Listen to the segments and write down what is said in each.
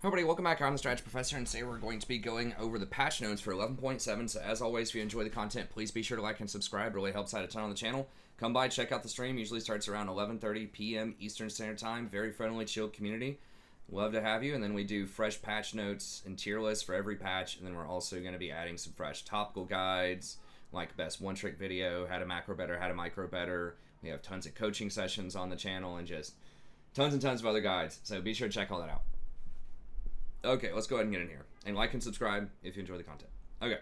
Everybody, welcome back. I'm the Strategy Professor, and today we're going to be going over the patch notes for 11.7. So as always, if you enjoy the content, please be sure to like and subscribe. It really helps out a ton on the channel. Come by, check out the stream. Usually starts around 11:30 p.m. Eastern Standard Time. Very friendly, chill community. Love to have you. And then we do fresh patch notes and tier lists for every patch. And then we're also going to be adding some fresh topical guides, like best one-trick video, how to macro better, how to micro better. We have tons of coaching sessions on the channel and just tons and tons of other guides. So be sure to check all that out. Okay, let's go ahead and get in here. And like and subscribe if you enjoy the content. Okay.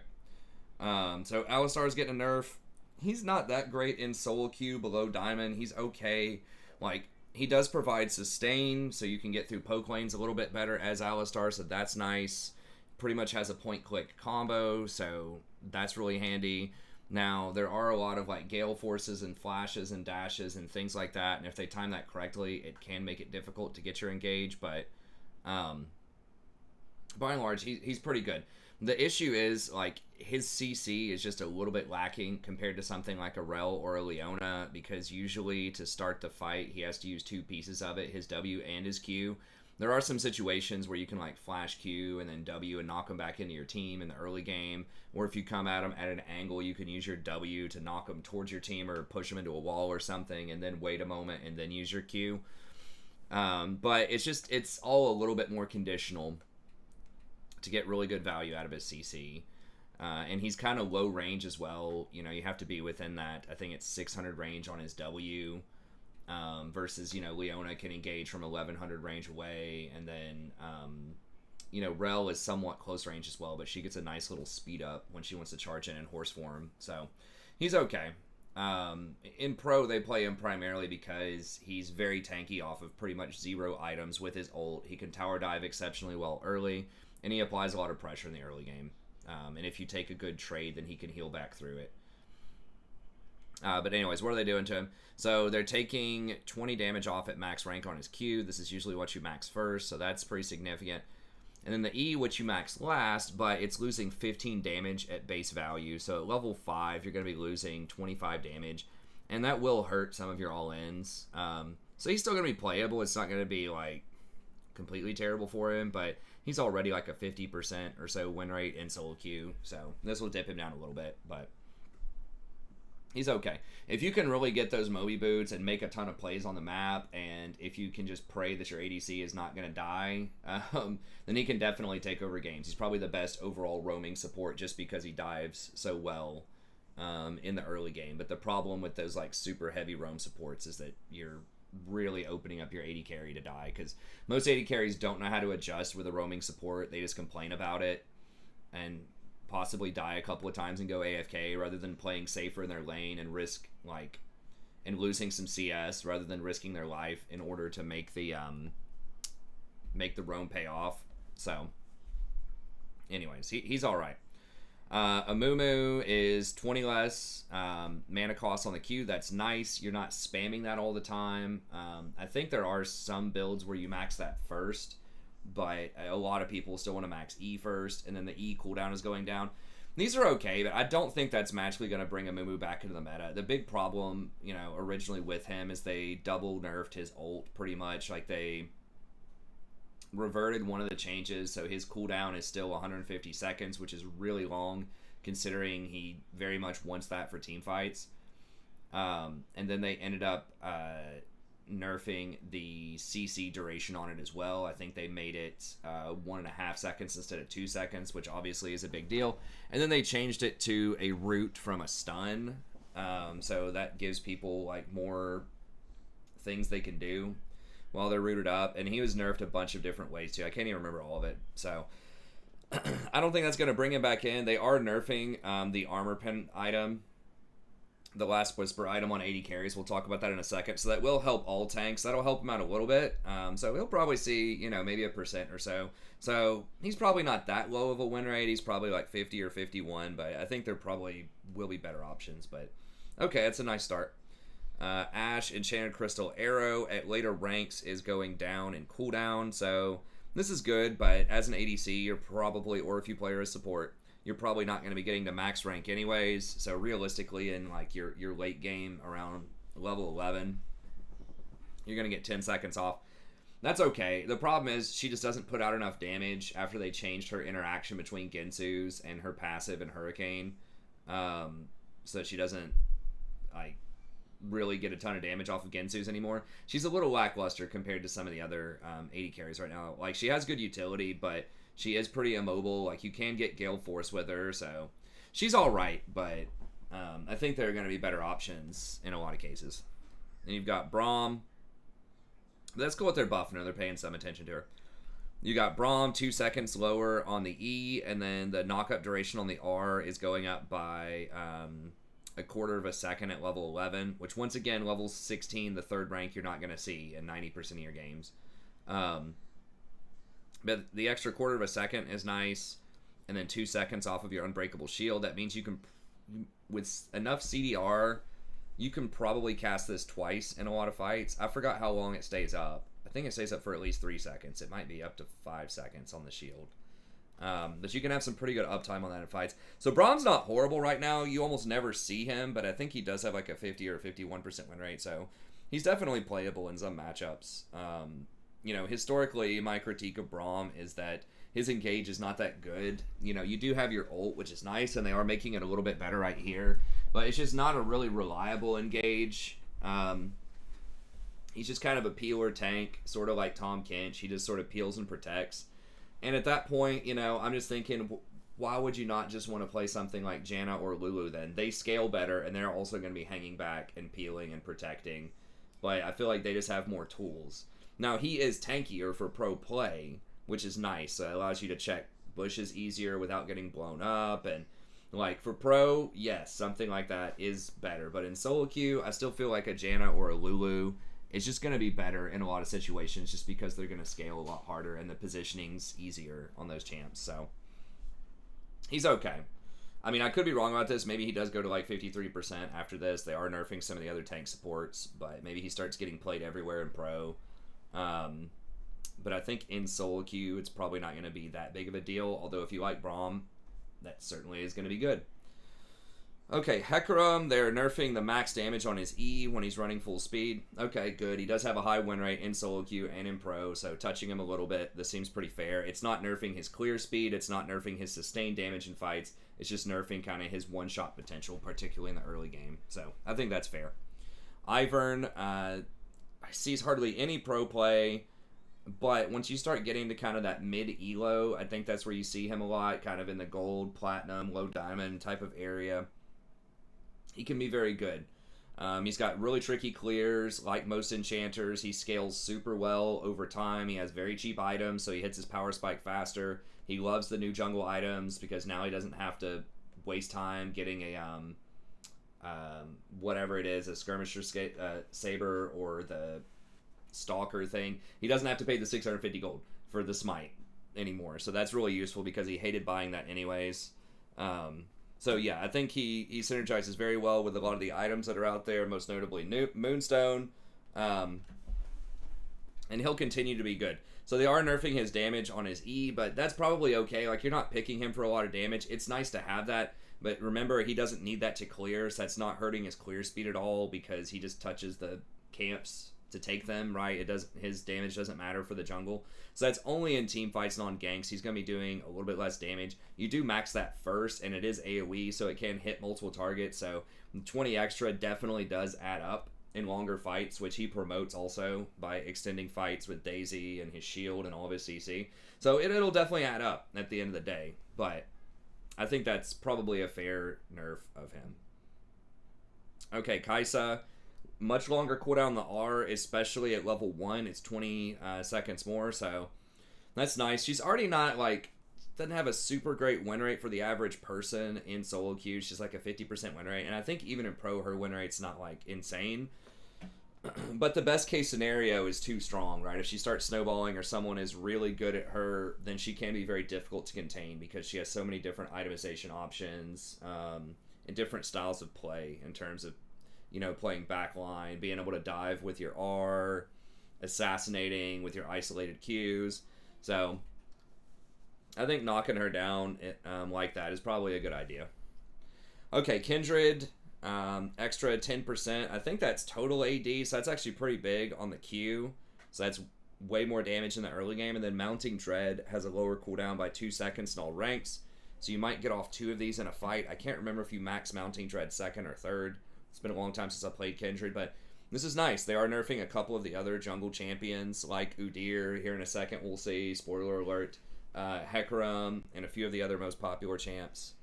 So Alistar is getting a nerf. He's not that great in solo queue below Diamond. He's okay. Like, he does provide sustain, so you can get through poke lanes a little bit better as Alistar, so that's nice. Pretty much has a point-click combo, so that's really handy. Now, there are a lot of, like, gale forces and flashes and dashes and things like that, and if they time that correctly, it can make it difficult to get your engage, but by and large, he's pretty good. The issue is, like, his CC is just a little bit lacking compared to something like a Rell or a Leona, because usually to start the fight, he has to use two pieces of it, his W and his Q. There are some situations where you can, like, flash Q and then W and knock him back into your team in the early game, or if you come at him at an angle, you can use your W to knock him towards your team or push him into a wall or something, and then wait a moment and then use your Q. But it's all a little bit more conditional to get really good value out of his CC. And he's kind of low range as well. You know, you have to be within that, I think it's 600 range on his W, versus, you know, Leona can engage from 1100 range away. And then, you know, Rell is somewhat close range as well, but she gets a nice little speed up when she wants to charge in horse form. So he's okay. In pro, they play him primarily because he's very tanky off of pretty much zero items with his ult. He can tower dive exceptionally well early, and he applies a lot of pressure in the early game. And if you take a good trade, then he can heal back through it. But anyways, what are they doing to him? So they're taking 20 damage off at max rank on his Q. This is usually what you max first, so that's pretty significant. And then the E, which you max last, but it's losing 15 damage at base value. So at level 5, you're going to be losing 25 damage. And that will hurt some of your all-ins. So he's still going to be playable. It's not going to be, like, completely terrible for him, but he's already like a 50% or so win rate in solo queue, so this will dip him down a little bit, but he's okay. If you can really get those Moby boots and make a ton of plays on the map, and if you can just pray that your ADC is not going to die, then he can definitely take over games. He's probably the best overall roaming support just because he dives so well in the early game, but the problem with those like super heavy roam supports is that you're really opening up your AD carry to die, because most AD carries don't know how to adjust with a roaming support. They just complain about it and possibly die a couple of times and go AFK rather than playing safer in their lane and risk like and losing some CS rather than risking their life in order to make the roam pay off. So anyways, he's all right. Amumu is 20 less mana cost on the Q. That's nice. You're not spamming that all the time. I think there are some builds where you max that first, but a lot of people still want to max E first, and then the E cooldown is going down. These are okay, but I don't think that's magically going to bring Amumu back into the meta. The big problem, you know, originally with him is they double nerfed his ult pretty much. Like, they reverted one of the changes, so his cooldown is still 150 seconds, which is really long considering he very much wants that for team fights. And then they ended up nerfing the CC duration on it as well. I think they made it 1.5 seconds instead of 2 seconds, which obviously is a big deal. And then they changed it to a root from a stun, so that gives people like more things they can do while they're rooted up, and he was nerfed a bunch of different ways too. I can't even remember all of it, so I don't think that's going to bring him back in. They are nerfing the armor pen item, the last whisper item on 80 carries. We'll talk about that in a second, so that will help all tanks. That'll help him out a little bit, so he'll probably see, you know, maybe 1% or so. So he's probably not that low of a win rate. He's probably like 50 or 51, but I think there probably will be better options. But okay, that's a nice start. Ashe Enchanted Crystal Arrow at later ranks is going down in cooldown, so this is good, but as an ADC, you're probably, or if you play her as support, you're probably not going to be getting to max rank anyways, so realistically in like your late game around level 11, you're going to get 10 seconds off. That's okay. The problem is she just doesn't put out enough damage after they changed her interaction between Gensu's and her passive and Hurricane. So she doesn't like really get a ton of damage off of Gensu's anymore. She's a little lackluster compared to some of the other 80 carries right now. Like, she has good utility, but she is pretty immobile. Like, you can get Gale Force with her, so she's all right, but I think there are going to be better options in a lot of cases. And you've got Braum. Let's go with their buff. They're paying some attention to her. You got Braum 2 seconds lower on the E, and then the knockup duration on the R is going up by a quarter of a second at level 11, which once again, level 16, the third rank, you're not going to see in 90% of your games. But the extra quarter of a second is nice, and then 2 seconds off of your Unbreakable Shield. That means you can, with enough CDR, you can probably cast this twice in a lot of fights. I forgot how long it stays up. I think it stays up for at least 3 seconds. It might be up to 5 seconds on the shield. But you can have some pretty good uptime on that in fights. So Braum's not horrible right now. You almost never see him, but I think he does have like a 50 or 51% win rate. So he's definitely playable in some matchups. Historically, my critique of Braum is that his engage is not that good. You do have your ult, which is nice, and they are making it a little bit better right here. But it's just not a really reliable engage. He's just kind of a peeler tank, sort of like Tom Kench. He just sort of peels and protects. And at that point, I'm just thinking, why would you not just want to play something like Janna or Lulu then? They scale better, and they're also going to be hanging back and peeling and protecting. But I feel like they just have more tools. Now, he is tankier for pro play, which is nice. So it allows you to check bushes easier without getting blown up. And, like, for pro, yes, something like that is better. But in solo queue, I still feel like a Janna or a Lulu is just going to be better in a lot of situations just because they're going to scale a lot harder and the positioning's easier on those champs. So he's okay. I mean, I could be wrong about this. Maybe he does go to like 53% after this. They are nerfing some of the other tank supports, but maybe he starts getting played everywhere in pro. But I think in solo queue, it's probably not going to be that big of a deal. Although if you like Braum, that certainly is going to be good. Okay, Hecarim, they're nerfing the max damage on his E when he's running full speed. Okay, good. He does have a high win rate in solo queue and in pro, so touching him a little bit, this seems pretty fair. It's not nerfing his clear speed. It's not nerfing his sustained damage in fights. It's just nerfing kind of his one-shot potential, particularly in the early game. So I think that's fair. Ivern, sees hardly any pro play, but once you start getting to kind of that mid-elo, I think that's where you see him a lot, kind of in the gold, platinum, low diamond type of area. He can be very good. He's got really tricky clears, like most enchanters. He scales super well over time. He has very cheap items, so he hits his power spike faster. He loves the new jungle items because now he doesn't have to waste time getting a whatever it is, a skirmisher saber or the stalker thing. He doesn't have to pay the 650 gold for the smite anymore, so that's really useful because he hated buying that anyways. So yeah, I think he synergizes very well with a lot of the items that are out there, most notably Moonstone, and he'll continue to be good. So they are nerfing his damage on his E, but that's probably okay. Like, you're not picking him for a lot of damage. It's nice to have that, but remember, he doesn't need that to clear, so that's not hurting his clear speed at all because he just touches the camps to take them, right? His damage doesn't matter for the jungle. So that's only in team fights and on ganks. He's going to be doing a little bit less damage. You do max that first, and it is AoE, so it can hit multiple targets. So 20 extra definitely does add up in longer fights, which he promotes also by extending fights with Daisy and his shield and all of his CC. So it'll definitely add up at the end of the day, but I think that's probably a fair nerf of him. Okay, Kaiser. Much longer cooldown on the R, especially at level 1. It's 20 seconds more, so that's nice. She's already not, like, doesn't have a super great win rate for the average person in solo queue. She's like a 50% win rate, and I think even in pro, her win rate's not, like, insane. But the best case scenario is too strong, right? If she starts snowballing or someone is really good at her, then she can be very difficult to contain because she has so many different itemization options and different styles of play in terms of, playing backline, being able to dive with your R, assassinating with your isolated Qs. So I think knocking her down like that is probably a good idea. Okay, Kindred, extra 10%. I think that's total AD, so that's actually pretty big on the Q. So that's way more damage in the early game, and then Mounting Dread has a lower cooldown by 2 seconds in all ranks. So you might get off 2 of these in a fight. I can't remember if you max Mounting Dread 2nd or 3rd. It's been a long time since I played Kindred, but this is nice. They are nerfing a couple of the other jungle champions, like Udyr. Here in a second, we'll see. Spoiler alert. Hecarim, and a few of the other most popular champs.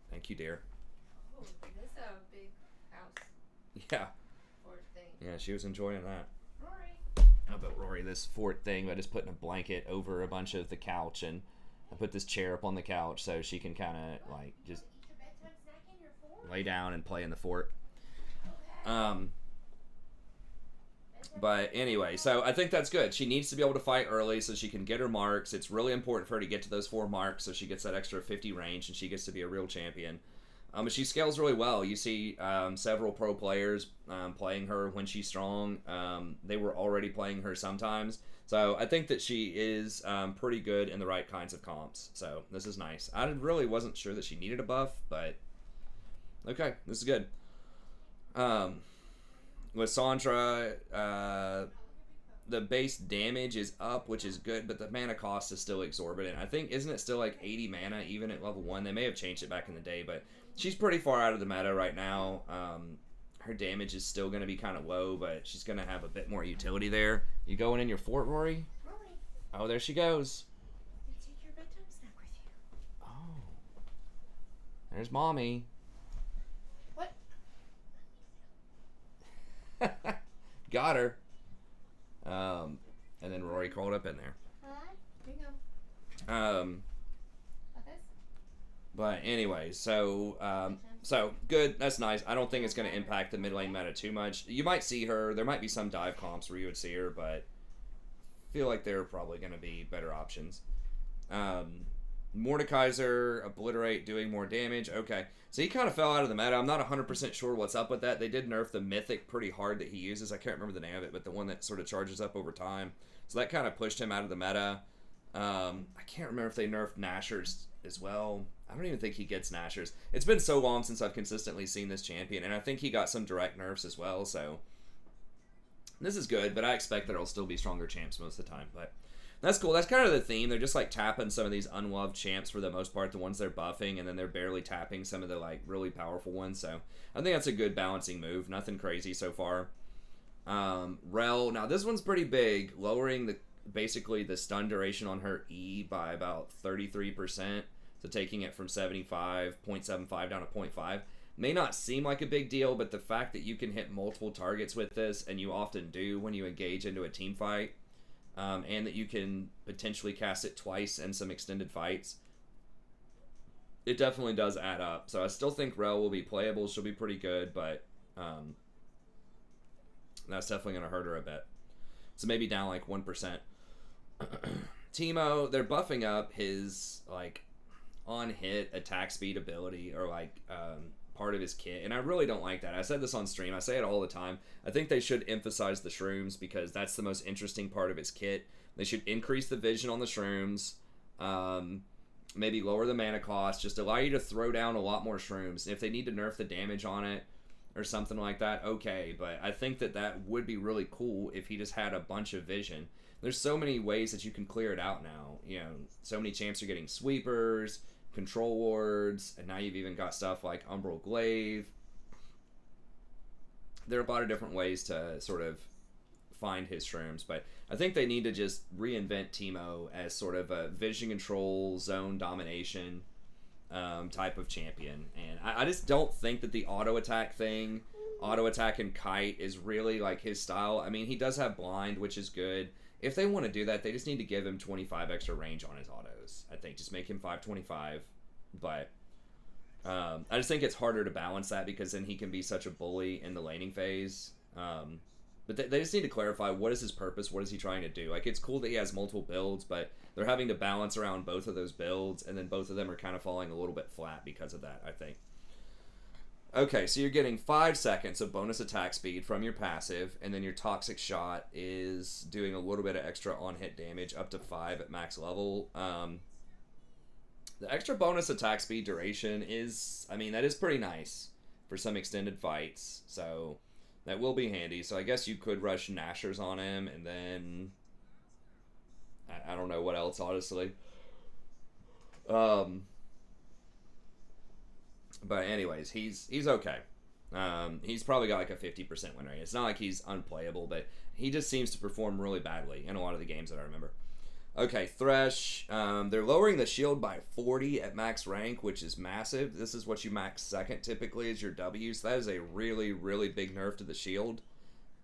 Thank you, dear. Oh, this is a big house. Yeah. Fort thing. Yeah, she was enjoying that. Rory. How about Rory, this fort thing, I just putting a blanket over a bunch of the couch, and I put this chair up on the couch so she can kind of, like, just lay down and play in the fort. But anyway, so I think that's good. She needs to be able to fight early so she can get her marks. It's really important for her to get to those 4 marks so she gets that extra 50 range and she gets to be a real champion. But she scales really well. You see several pro players playing her when she's strong. They were already playing her sometimes. So I think that she is pretty good in the right kinds of comps. So this is nice. I really wasn't sure that she needed a buff, but okay, this is good. Lissandra, the base damage is up, which is good, but the mana cost is still exorbitant. I think, isn't it still like 80 mana even at level 1? They may have changed it back in the day, but she's pretty far out of the meta right now. Her damage is still going to be kind of low, but she's going to have a bit more utility there. You going in your fort, Rory? Rory. Oh, there she goes. You take your bedtime snack with you. Oh. There's Mommy. What? Got her. And then Rory crawled up in there. Bingo. But anyway, so good. That's nice. I don't think it's going to impact the mid lane meta too much. You might see her. There might be some dive comps where you would see her, but I feel like there are probably going to be better options. Mordekaiser, Obliterate, doing more damage. Okay. So he kind of fell out of the meta. I'm not 100% sure what's up with that. They did nerf the mythic pretty hard that he uses. I can't remember the name of it, but the one that sort of charges up over time. So that kind of pushed him out of the meta. I can't remember if they nerfed Nashers as well. I don't even think he gets Nashers. It's been so long since I've consistently seen this champion, and I think he got some direct nerfs as well, so this is good, but I expect that it'll still be stronger champs most of the time. But that's cool. That's kind of the theme. They're just like tapping some of these unloved champs for the most part, the ones they're buffing, and then they're barely tapping some of the like really powerful ones. So I think that's a good balancing move. Nothing crazy so far. Rell. Now this one's pretty big, lowering basically the stun duration on her E by about 33%. So taking it from 0.75 down to 0.5. May not seem like a big deal, but the fact that you can hit multiple targets with this, and you often do when you engage into a team fight, and that you can potentially cast it twice in some extended fights, it definitely does add up. So I still think Rell will be playable. She'll be pretty good, but that's definitely going to hurt her a bit. So maybe down like 1%. Teemo, they're buffing up his like on-hit attack speed ability, or like part of his kit, and I really don't like that. I said this on stream, I say it all the time. I think they should emphasize the shrooms because that's the most interesting part of his kit. They should increase the vision on the shrooms, maybe lower the mana cost, just allow you to throw down a lot more shrooms. And if they need to nerf the damage on it or something like that, okay, but I think that would be really cool if he just had a bunch of vision. There's so many ways that you can clear it out now. You know, so many champs are getting sweepers, control wards, and now you've even got stuff like Umbral Glaive. There are a lot of different ways to sort of find his shrooms, but I think they need to just reinvent Teemo as sort of a vision control, zone domination type of champion. And I just don't think that the auto attack and kite is really like his style. I mean, he does have blind, which is good. If they want to do that, they just need to give him 25 extra range on his autos. I think just make him 525. But I just think it's harder to balance that because then he can be such a bully in the laning phase. But they just need to clarify, what is his purpose? What is he trying to do? Like, it's cool that he has multiple builds, but they're having to balance around both of those builds, and then both of them are kind of falling a little bit flat because of that, I think. Okay, so you're getting 5 seconds of bonus attack speed from your passive, and then your toxic shot is doing a little bit of extra on-hit damage, up to 5 at max level. The extra bonus attack speed duration is, I mean, that is pretty nice for some extended fights. So That will be handy. So I guess you could rush Nashers on him, and then I don't know what else, honestly. But anyways, he's okay. He's probably got like a 50% win rate. It's not like he's unplayable, but he just seems to perform really badly in a lot of the games that I remember. Okay, Thresh. They're lowering the shield by 40 at max rank, which is massive. This is what you max second typically as your W, so that is a really, really big nerf to the shield.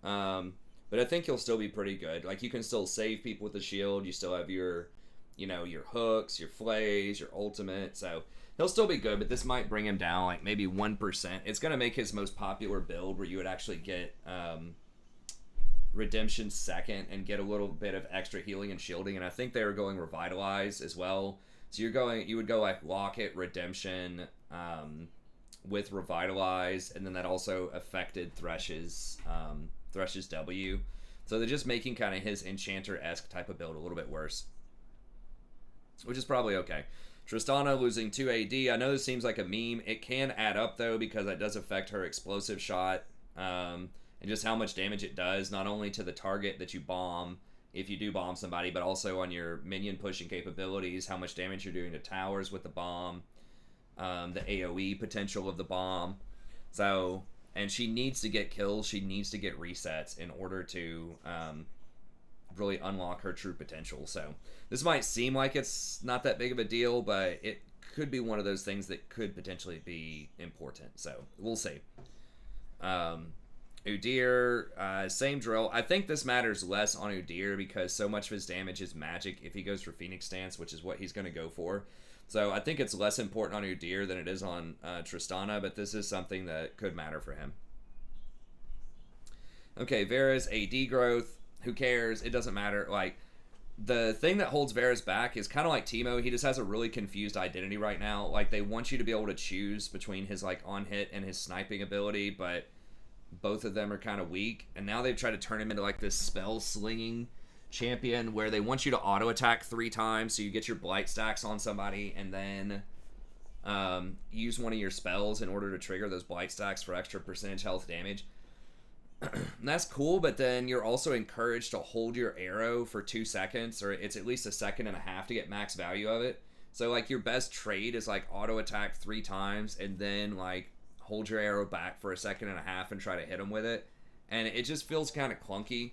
But I think he'll still be pretty good. Like, you can still save people with the shield. You still have your, your hooks, your flays, your ultimate, so he'll still be good, but this might bring him down like maybe 1%. It's going to make his most popular build where you would actually get Redemption second and get a little bit of extra healing and shielding, and I think they were going Revitalize as well. So you would go like Locket, Redemption with Revitalize, and then that also affected Thresh's W. So they're just making kind of his Enchanter-esque type of build a little bit worse, which is probably okay. Tristana losing 2 AD. I know this seems like a meme. It can add up, though, because that does affect her explosive shot and just how much damage it does, not only to the target that you bomb, if you do bomb somebody, but also on your minion pushing capabilities, how much damage you're doing to towers with the bomb, the AoE potential of the bomb. So, and she needs to get kills. She needs to get resets in order to really unlock her true potential. So this might seem like it's not that big of a deal, but it could be one of those things that could potentially be important. So we'll see. Udyr, same drill. I think this matters less on Udyr because so much of his damage is magic if he goes for Phoenix Stance, which is what he's going to go for. So I think it's less important on Udyr than it is on Tristana, but this is something that could matter for him. Okay, Varus, AD growth. Who cares? It doesn't matter. Like, the thing that holds Varus back is kind of like Teemo. He just has a really confused identity right now. Like, they want you to be able to choose between his, like, on-hit and his sniping ability, but both of them are kind of weak. And now they've tried to turn him into, like, this spell-slinging champion where they want you to auto-attack 3 times so you get your blight stacks on somebody and then use one of your spells in order to trigger those blight stacks for extra percentage health damage. That's cool, but then you're also encouraged to hold your arrow for 2 seconds, or it's at least 1.5 seconds to get max value of it. So, like, your best trade is, like, auto-attack 3 times and then, like, hold your arrow back for 1.5 seconds and try to hit him with it. And it just feels kind of clunky.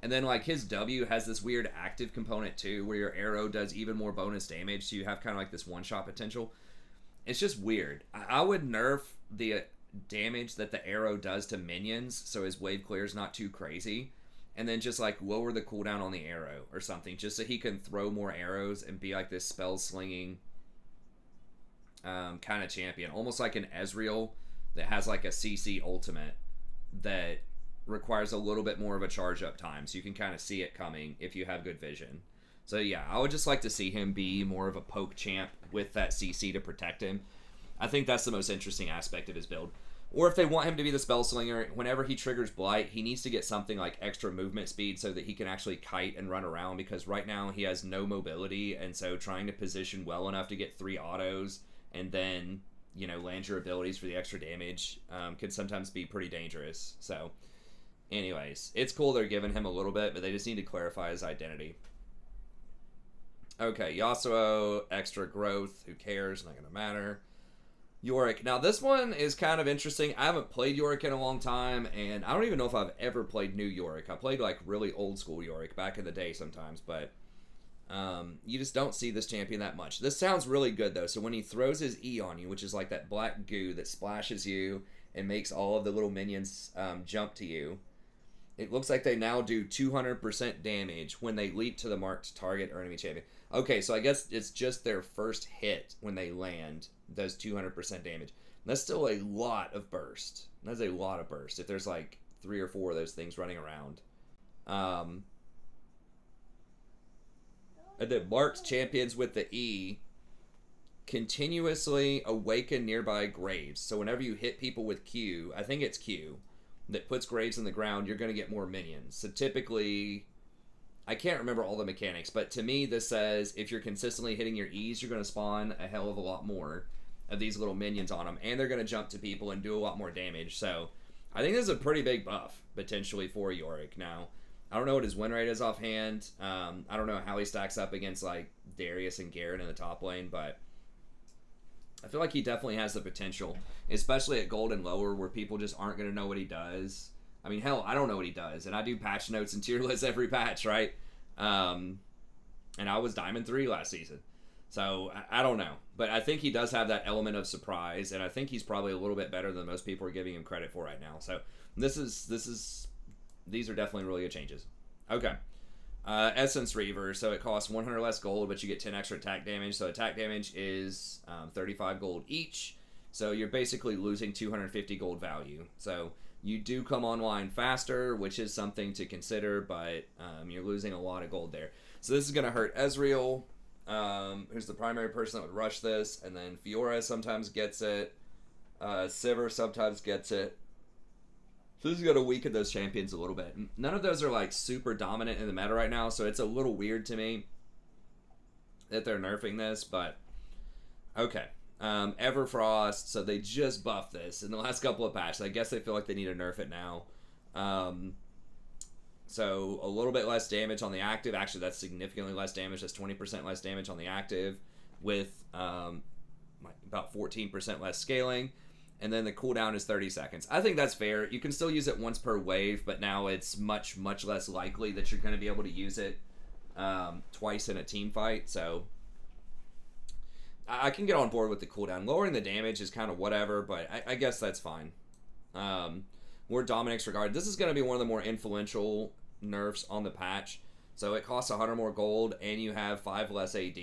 And then, like, his W has this weird active component, too, where your arrow does even more bonus damage, so you have kind of, like, this one-shot potential. It's just weird. I would nerf the damage that the arrow does to minions so his wave clear is not too crazy, and then just like lower the cooldown on the arrow or something just so he can throw more arrows and be like this spell slinging kind of champion, almost like an Ezreal that has like a CC ultimate that requires a little bit more of a charge up time so you can kind of see it coming if you have good vision. So yeah, I would just like to see him be more of a poke champ with that CC to protect him. I think that's the most interesting aspect of his build. Or if they want him to be the spell slinger, whenever he triggers Blight, he needs to get something like extra movement speed so that he can actually kite and run around, because right now he has no mobility, and so trying to position well enough to get 3 autos and then, land your abilities for the extra damage can sometimes be pretty dangerous. So, anyways, it's cool they're giving him a little bit, but they just need to clarify his identity. Okay, Yasuo, extra growth, who cares, not gonna matter. Yorick. Now, this one is kind of interesting. I haven't played Yorick in a long time, and I don't even know if I've ever played new Yorick. I played, like, really old-school Yorick back in the day sometimes, but you just don't see this champion that much. This sounds really good, though. So when he throws his E on you, which is like that black goo that splashes you and makes all of the little minions jump to you, it looks like they now do 200% damage when they leap to the marked target or enemy champion. Okay, so I guess it's just their first hit when they land does 200% damage. That's still a lot of burst. That's a lot of burst if there's like 3 or 4 of those things running around. And then marked champions with the E continuously awaken nearby graves. So whenever you hit people with Q, I think it's Q, that puts graves in the ground, you're going to get more minions. So typically, I can't remember all the mechanics, but to me this says if you're consistently hitting your E's, you're going to spawn a hell of a lot more of these little minions on them, and they're going to jump to people and do a lot more damage. So I think this is a pretty big buff, potentially, for Yorick. Now, I don't know what his win rate is offhand. I don't know how he stacks up against, like, Darius and Garrett in the top lane, but I feel like he definitely has the potential, especially at gold and lower, where people just aren't going to know what he does. I mean, hell, I don't know what he does, and I do patch notes and tier lists every patch, right? And I was Diamond 3 last season. So, I don't know. But I think he does have that element of surprise, and I think he's probably a little bit better than most people are giving him credit for right now. So, these are definitely really good changes. Okay. Essence Reaver, so it costs 100 less gold, but you get 10 extra attack damage. So attack damage is 35 gold each. So you're basically losing 250 gold value. So you do come online faster, which is something to consider, but you're losing a lot of gold there. So this is going to hurt Ezreal, who's the primary person that would rush this, and then Fiora sometimes gets it. Sivir sometimes gets it. So this is going to weaken those champions a little bit. None of those are like super dominant in the meta right now, so it's a little weird to me that they're nerfing this, but okay. Everfrost, so they just buffed this in the last couple of patches. I guess they feel like they need to nerf it now. So a little bit less damage on the active. Actually, that's significantly less damage. That's 20% less damage on the active with about 14% less scaling. And then the cooldown is 30 seconds. I think that's fair. You can still use it once per wave, but now it's much, much less likely that you're going to be able to use it twice in a team fight. So I can get on board with the cooldown. Lowering the damage is kind of whatever, but I guess that's fine. More Dominic's regard. This is going to be one of the more influential nerfs on the patch. So it costs 100 more gold, and you have 5 less AD.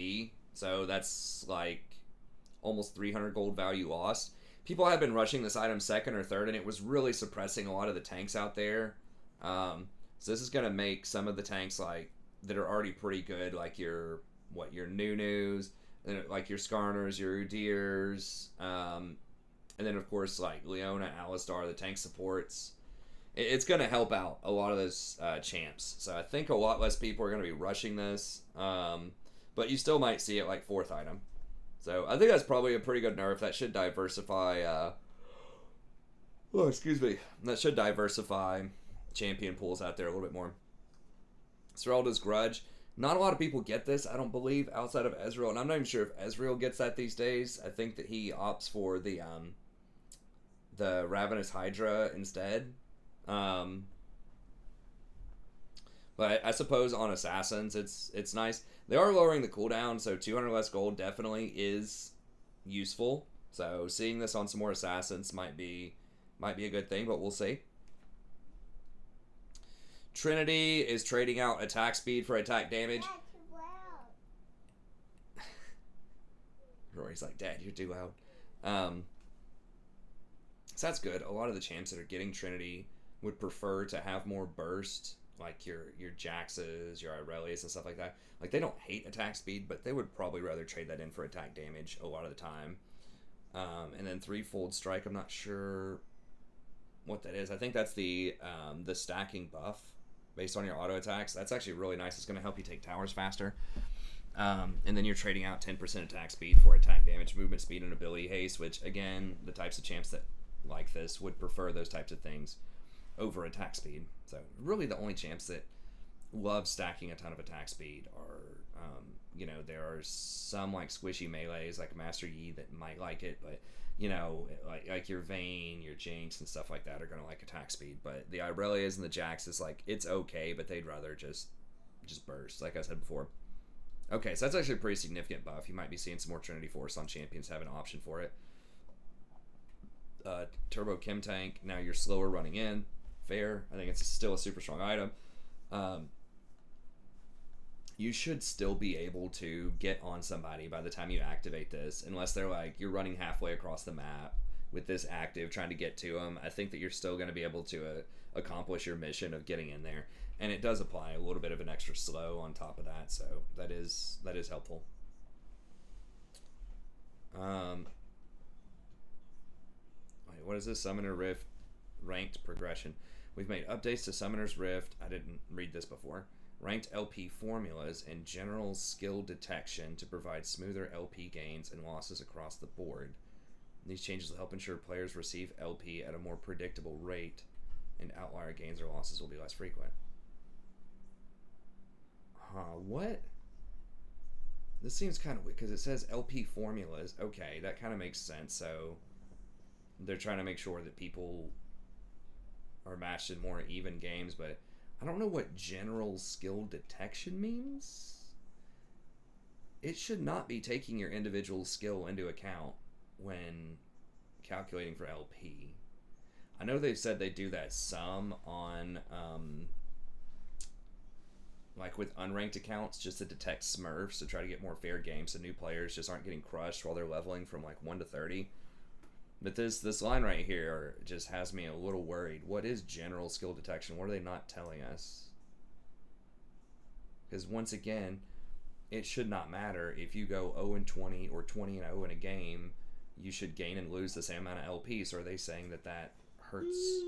So that's like almost 300 gold value lost. People have been rushing this item second or third, and it was really suppressing a lot of the tanks out there. So this is going to make some of the tanks like that are already pretty good, like your Nunus, like your Skarners, your Udyrs, and then of course like Leona, Alistar, the tank supports. It's going to help out a lot of those champs. So I think a lot less people are going to be rushing this, but you still might see it like 4th item. So I think that's probably a pretty good nerf. That should diversify. That should diversify champion pools out there a little bit more. Seralda's Grudge. Not a lot of people get this, I don't believe, outside of Ezreal, and I'm not even sure if Ezreal gets that these days. I think that he opts for the Ravenous Hydra instead. But I suppose on Assassins, it's nice. They are lowering the cooldown, so 200 less gold definitely is useful. So seeing this on some more Assassins might be a good thing, but we'll see. Trinity is trading out attack speed for attack damage. Dad, too loud. Rory's like, Dad, you're too loud. So that's good. A lot of the champs that are getting Trinity would prefer to have more burst, like your Jaxes, your Irelis, and stuff like that. Like, they don't hate attack speed, but they would probably rather trade that in for attack damage a lot of the time. And then threefold strike, I'm not sure what that is. I think that's the stacking buff based on your auto attacks. That's actually really nice. It's going to help you take towers faster. And then you're trading out 10% attack speed for attack damage, movement speed, and ability haste, which, again, the types of champs that like this would prefer those types of things over attack speed. So really the only champs that love stacking a ton of attack speed are, there are some like squishy melees like Master Yi that might like it, but like your Vayne, your Jinx, and stuff like that are going to like attack speed. But the Irelias and the Jax is like, it's okay, but they'd rather just burst, like I said before. Okay, so that's actually a pretty significant buff. You might be seeing some more Trinity Force on champions have an option for it. Turbo Chem Tank, now you're slower running in. Fair. I think it's still a super strong item. You should still be able to get on somebody by the time you activate this, unless they're like, you're running halfway across the map with this active trying to get to them. I think that you're still going to be able to accomplish your mission of getting in there. And it does apply a little bit of an extra slow on top of that, so that is helpful. Wait, what is this? Summoner Rift ranked progression. We've made updates to Summoner's Rift. I didn't read this before. Ranked LP formulas and general skill detection to provide smoother LP gains and losses across the board. These changes will help ensure players receive LP at a more predictable rate, and outlier gains or losses will be less frequent. What? This seems kind of weird because it says LP formulas. Okay, that kind of makes sense. So they're trying to make sure that people are matched in more even games, but I don't know what general skill detection means. It should not be taking your individual skill into account when calculating for LP. I know they've said they do that some on like with unranked accounts, just to detect smurfs to try to get more fair games so new players just aren't getting crushed while they're leveling from like 1 to 30. But this line right here just has me a little worried. What is general skill detection? What are they not telling us? Because once again, it should not matter if you go 0-20 or 20-0 in a game. You should gain and lose the same amount of LP. So are they saying that hurts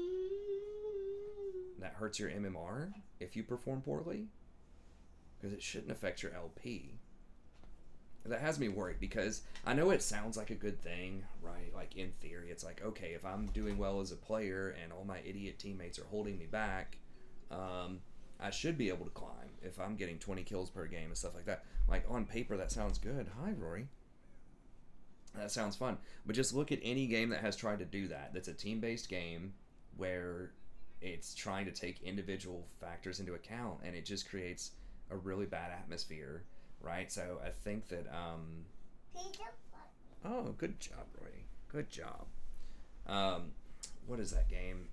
your MMR if you perform poorly? Because it shouldn't affect your LP. That has me worried because I know it sounds like a good thing, right? Like in theory, it's like, okay, if I'm doing well as a player and all my idiot teammates are holding me back, I should be able to climb if I'm getting 20 kills per game and stuff like that. Like on paper, that sounds good. Hi, Rory. That sounds fun. But just look at any game that has tried to do that. That's a team-based game where it's trying to take individual factors into account, and it just creates a really bad atmosphere, right? So I think that oh, good job, Roy. Good job. What is that game?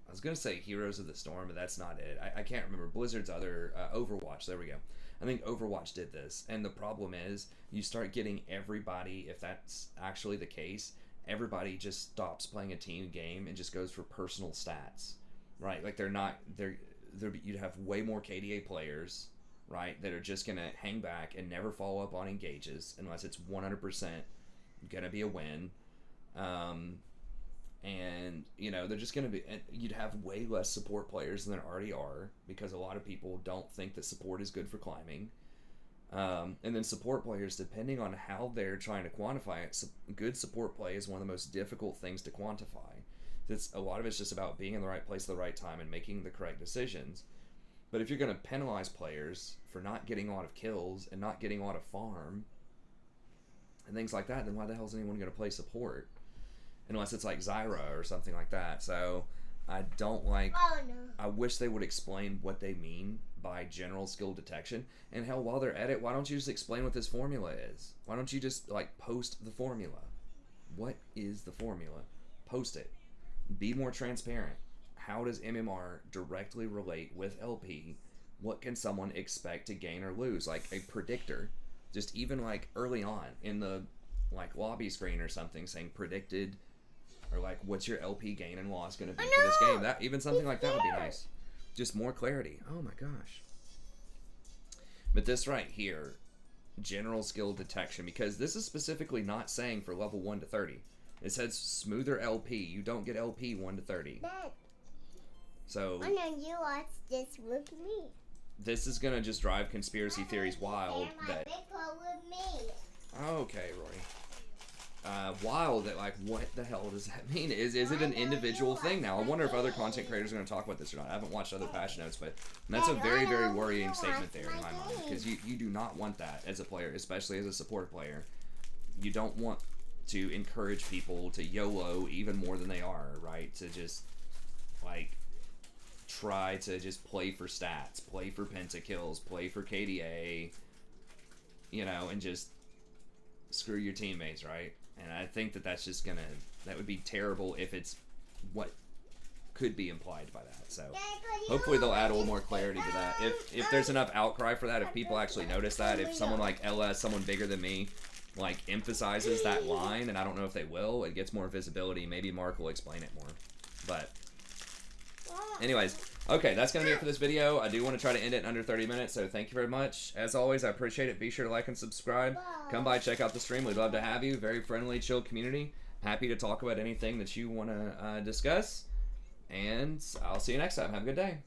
I was gonna say Heroes of the Storm, but that's not it. I can't remember. Blizzard's other Overwatch. There we go. I think Overwatch did this, and the problem is you start getting everybody. If that's actually the case, everybody just stops playing a team game and just goes for personal stats, right? Like you'd have way more KDA players, right, that are just going to hang back and never follow up on engages unless it's 100% going to be a win. And, you know, they're just going to be... You'd have way less support players than there already are because a lot of people don't think that support is good for climbing. And then support players, depending on how they're trying to quantify it, good support play is one of the most difficult things to quantify. A lot of it's just about being in the right place at the right time and making the correct decisions. But if you're going to penalize players for not getting a lot of kills and not getting a lot of farm and things like that, then why the hell is anyone going to play support? Unless it's like Zyra or something like that. So I don't like... Oh, no. I wish they would explain what they mean by general skill detection. And hell, while they're at it, why don't you just explain what this formula is? Why don't you just like post the formula? What is the formula? Post it. Be more transparent. How does MMR directly relate with LP? What can someone expect to gain or lose? Like a predictor. Just even like early on in the like lobby screen or something saying predicted, or like what's your LP gain and loss going to be for this game? That even something like that would be nice. Just more clarity. Oh my gosh. But this right here, general skill detection, because this is specifically not saying for level 1 to 30. It says smoother LP. You don't get LP 1 to 30. Dad, so why don't you watch this with me? this is gonna just drive conspiracy theories wild. That with me. okay, Roy. Wild that like what the hell does that mean? Is it an individual thing now? I wonder if other content creators are gonna talk about this or not. I haven't watched other patch notes, but that's a very, very worrying statement there in my mind, because you do not want that as a player, especially as a support player. You don't want to encourage people to YOLO even more than they are, right? To just like try to just play for stats, play for pentakills, play for KDA, you know, and just screw your teammates, right? And I think that that's just gonna, that would be terrible if it's what could be implied by that. So hopefully they'll add a little more clarity to that. If there's enough outcry for that, if people actually notice that, if someone like LS, someone bigger than me, like emphasizes that line, and I don't know if they will, it gets more visibility. Maybe Mark will explain it more. But anyways, okay, that's going to be it for this video. I do want to try to end it in under 30 minutes, so thank you very much. As always, I appreciate it. Be sure to like and subscribe. Come by, check out the stream. We'd love to have you. Very friendly, chill community. Happy to talk about anything that you want to discuss. And I'll see you next time. Have a good day.